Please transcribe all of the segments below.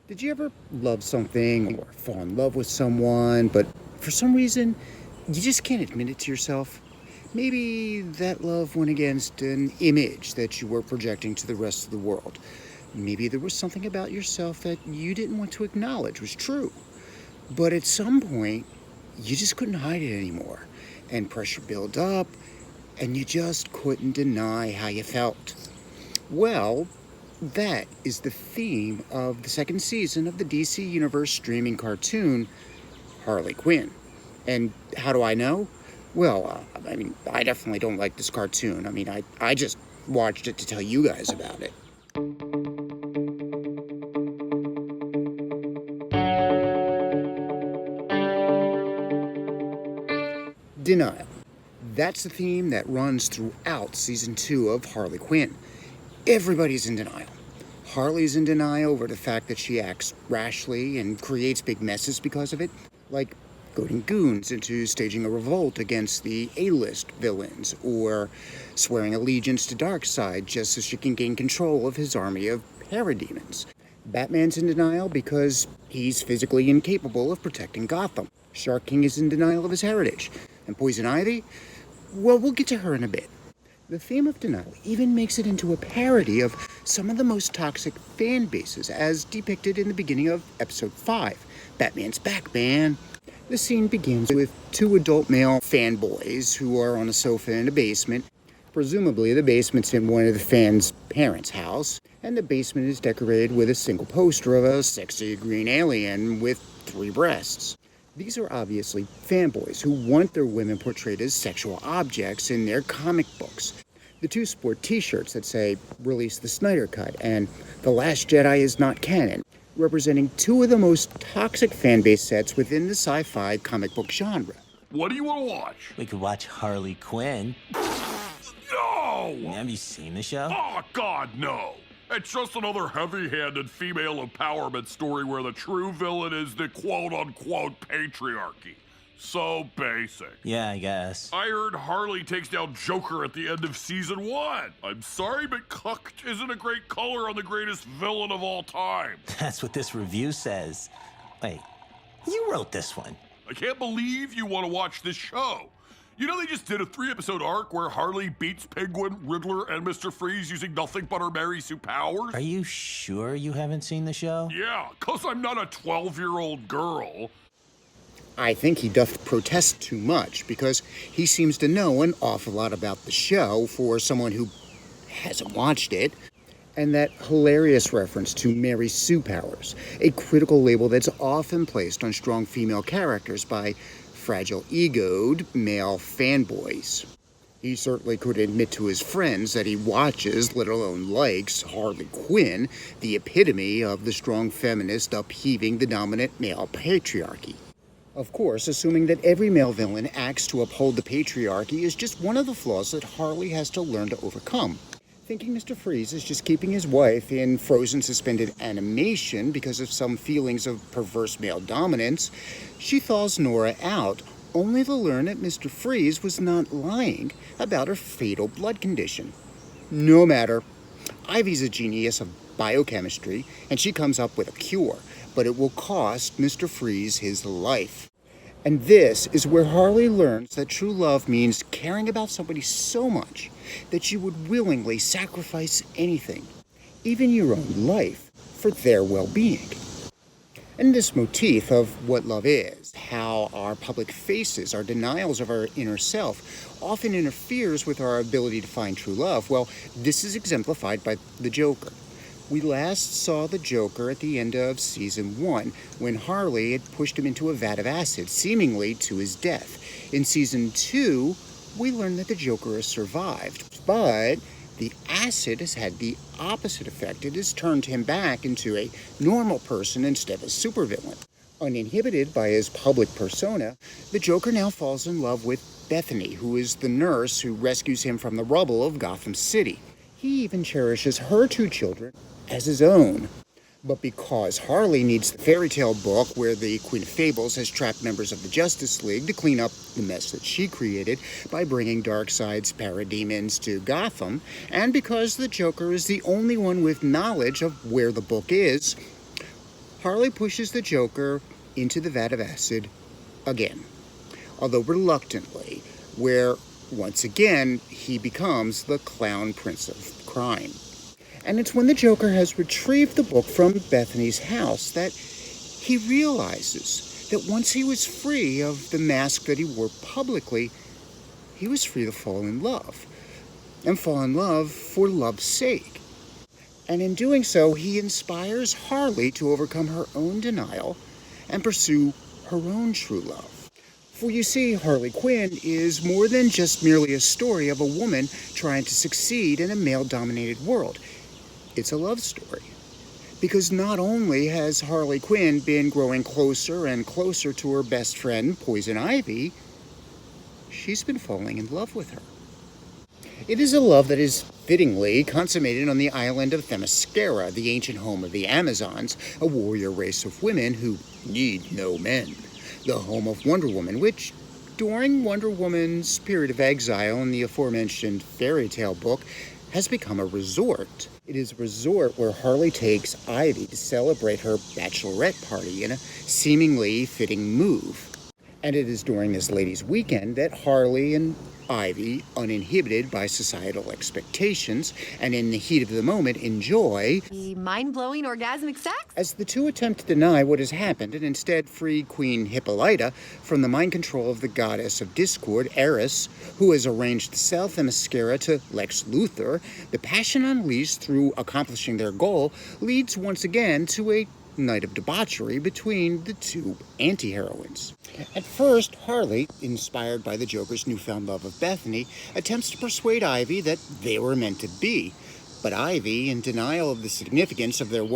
Did you ever love something or fall in love with someone, but for some reason, you just can't admit it to yourself? Maybe that love went against an image that you were projecting to the rest of the world. Maybe there was something about yourself that you didn't want to acknowledge was true. But at some point, you just couldn't hide it anymore. And pressure built up, and you just couldn't deny how you felt. Well, that is the theme of the second season of the DC Universe streaming cartoon, Harley Quinn. And how do I know? Well, I definitely don't like this cartoon. I just watched it to tell you guys about it. Denial. That's the theme that runs throughout season 2 of Harley Quinn. Everybody's in denial. Harley's in denial over the fact that she acts rashly and creates big messes because of it, like goading goons into staging a revolt against the A-list villains, or swearing allegiance to Darkseid just so she can gain control of his army of parademons. Batman's in denial because he's physically incapable of protecting Gotham. Shark King is in denial of his heritage. And Poison Ivy? Well, we'll get to her in a bit. The theme of denial even makes it into a parody of some of the most toxic fan bases, as depicted in the beginning of episode 5. Batman's back, man. The scene begins with two adult male fanboys who are on a sofa in a basement. Presumably, the basement's in one of the fans' parents' house, and the basement is decorated with a single poster of a sexy green alien with 3 breasts. These are obviously fanboys who want their women portrayed as sexual objects in their comic books. The two sport t-shirts that say, "Release the Snyder Cut," and "The Last Jedi is not canon," representing two of the most toxic fanbase sets within the sci-fi comic book genre. What do you want to watch? We could watch Harley Quinn. No! Have you seen the show? Oh, God, no. It's just another heavy-handed female empowerment story where the true villain is the quote-unquote patriarchy. So basic. Yeah, I guess. I heard Harley takes down Joker at the end of season 1. I'm sorry, but cucked isn't a great color on the greatest villain of all time. That's what this review says. Wait, you wrote this one. I can't believe you want to watch this show. You know they just did a 3-episode arc where Harley beats Penguin, Riddler, and Mr. Freeze using nothing but her Mary Sue powers? Are you sure you haven't seen the show? Yeah, 'cause I'm not a 12-year-old girl. I think he doth protest too much, because he seems to know an awful lot about the show for someone who hasn't watched it. And that hilarious reference to Mary Sue powers, a critical label that's often placed on strong female characters by fragile-egoed male fanboys. He certainly could admit to his friends that he watches, let alone likes, Harley Quinn, the epitome of the strong feminist upheaving the dominant male patriarchy. Of course, assuming that every male villain acts to uphold the patriarchy is just one of the flaws that Harley has to learn to overcome. Thinking Mr. Freeze is just keeping his wife in frozen suspended animation because of some feelings of perverse male dominance, she thaws Nora out, only to learn that Mr. Freeze was not lying about her fatal blood condition. No matter. Ivy's a genius of biochemistry, and she comes up with a cure, but it will cost Mr. Freeze his life. And this is where Harley learns that true love means caring about somebody so much that you would willingly sacrifice anything, even your own life, for their well-being. And this motif of what love is, how our public faces, our denials of our inner self, often interferes with our ability to find true love, well, this is exemplified by the Joker. We last saw the Joker at the end of season 1, when Harley had pushed him into a vat of acid, seemingly to his death. In season 2, we learn that the Joker has survived, but the acid has had the opposite effect. It has turned him back into a normal person instead of a supervillain. Uninhibited by his public persona, the Joker now falls in love with Bethany, who is the nurse who rescues him from the rubble of Gotham City. He even cherishes her 2 children as his own. But because Harley needs the fairy tale book where the Queen of Fables has trapped members of the Justice League to clean up the mess that she created by bringing Darkseid's parademons to Gotham, and because the Joker is the only one with knowledge of where the book is, Harley pushes the Joker into the vat of acid again, although reluctantly, where once again he becomes the clown prince of crime. And it's when the Joker has retrieved the book from Bethany's house that he realizes that once he was free of the mask that he wore publicly, he was free to fall in love, and fall in love for love's sake. And in doing so, he inspires Harley to overcome her own denial and pursue her own true love. For you see, Harley Quinn is more than just merely a story of a woman trying to succeed in a male-dominated world. It's a love story. Because not only has Harley Quinn been growing closer and closer to her best friend, Poison Ivy, she's been falling in love with her. It is a love that is fittingly consummated on the island of Themyscira, the ancient home of the Amazons, a warrior race of women who need no men. The home of Wonder Woman, which, during Wonder Woman's period of exile in the aforementioned fairy tale book, has become a resort. It is a resort where Harley takes Ivy to celebrate her bachelorette party in a seemingly fitting move. And it is during this ladies' weekend that Harley and Ivy, uninhibited by societal expectations, and in the heat of the moment, enjoy the mind-blowing orgasmic sex? As the two attempt to deny what has happened and instead free Queen Hippolyta from the mind control of the goddess of discord, Eris, who has arranged to sell Themyscira to Lex Luthor, the passion unleashed through accomplishing their goal leads once again to a night of debauchery between the two anti-heroines. At first, Harley, inspired by the Joker's newfound love of Bethany, attempts to persuade Ivy that they were meant to be. But Ivy, in denial of the significance of their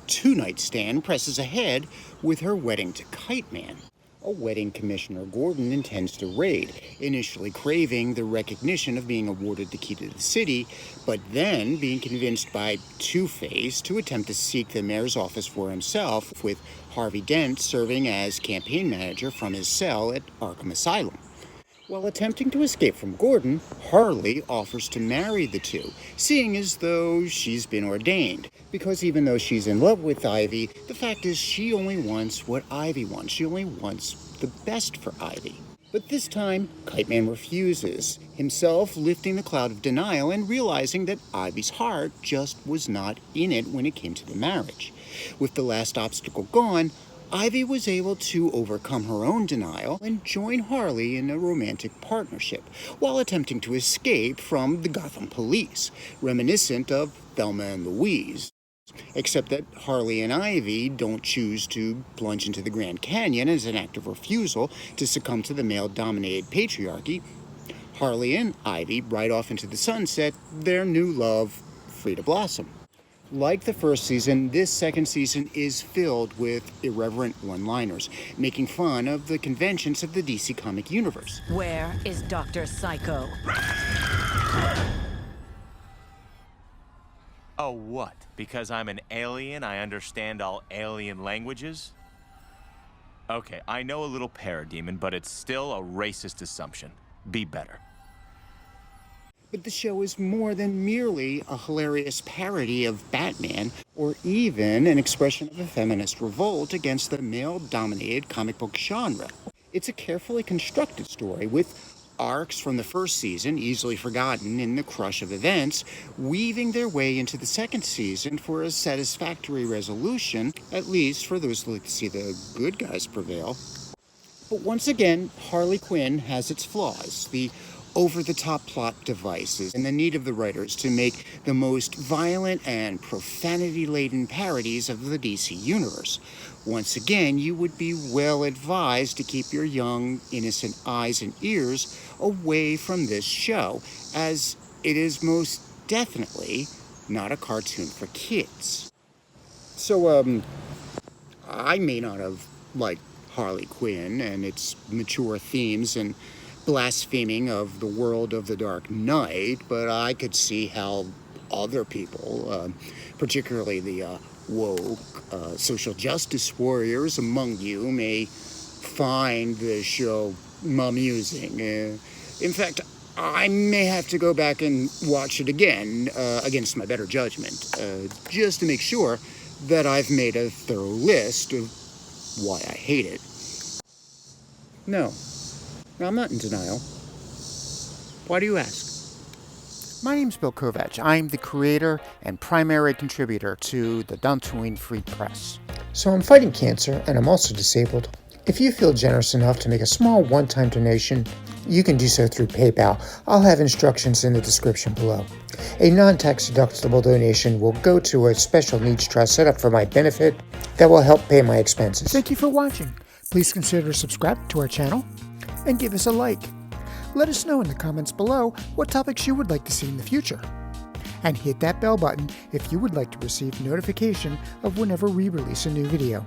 two-night stand, presses ahead with her wedding to Kite Man, a wedding Commissioner Gordon intends to raid, initially craving the recognition of being awarded the key to the city, but then being convinced by Two-Face to attempt to seek the mayor's office for himself, with Harvey Dent serving as campaign manager from his cell at Arkham Asylum. While attempting to escape from Gordon, Harley offers to marry the two, seeing as though she's been ordained. Because even though she's in love with Ivy, the fact is she only wants what Ivy wants. She only wants the best for Ivy. But this time, Kite Man refuses, himself lifting the cloud of denial and realizing that Ivy's heart just was not in it when it came to the marriage. With the last obstacle gone, Ivy was able to overcome her own denial and join Harley in a romantic partnership, while attempting to escape from the Gotham police, reminiscent of Thelma and Louise. Except that Harley and Ivy don't choose to plunge into the Grand Canyon as an act of refusal to succumb to the male-dominated patriarchy. Harley and Ivy ride off into the sunset, their new love free to blossom. Like the first season, this second season is filled with irreverent one-liners, making fun of the conventions of the DC comic universe. Where is Dr. Psycho? Oh, what? Because I'm an alien, I understand all alien languages? Okay, I know a little parademon, but it's still a racist assumption. Be better. But the show is more than merely a hilarious parody of Batman, or even an expression of a feminist revolt against the male-dominated comic book genre. It's a carefully constructed story with arcs from the first season, easily forgotten in the crush of events, weaving their way into the second season for a satisfactory resolution, at least for those who like to see the good guys prevail. But once again, Harley Quinn has its flaws, the over-the-top plot devices, and the need of the writers to make the most violent and profanity-laden parodies of the DC universe. Once again, you would be well advised to keep your young, innocent eyes and ears away from this show, as it is most definitely not a cartoon for kids. So, I may not have liked Harley Quinn and its mature themes and blaspheming of the world of the Dark Knight, but I could see how other people, particularly the woke social justice warriors among you, may find the show amusing. In fact, I may have to go back and watch it again against my better judgment, just to make sure that I've made a thorough list of why I hate it. No, I'm not in denial. Why do you ask? My name's Bill Kovach. I'm the creator and primary contributor to the Dantooine Free Press. So I'm fighting cancer, and I'm also disabled. If you feel generous enough to make a small one-time donation, you can do so through PayPal. I'll have instructions in the description below. A non-tax deductible donation will go to a special needs trust set up for my benefit that will help pay my expenses. Thank you for watching. Please consider subscribing to our channel and give us a like. Let us know in the comments below what topics you would like to see in the future. And hit that bell button if you would like to receive notification of whenever we release a new video.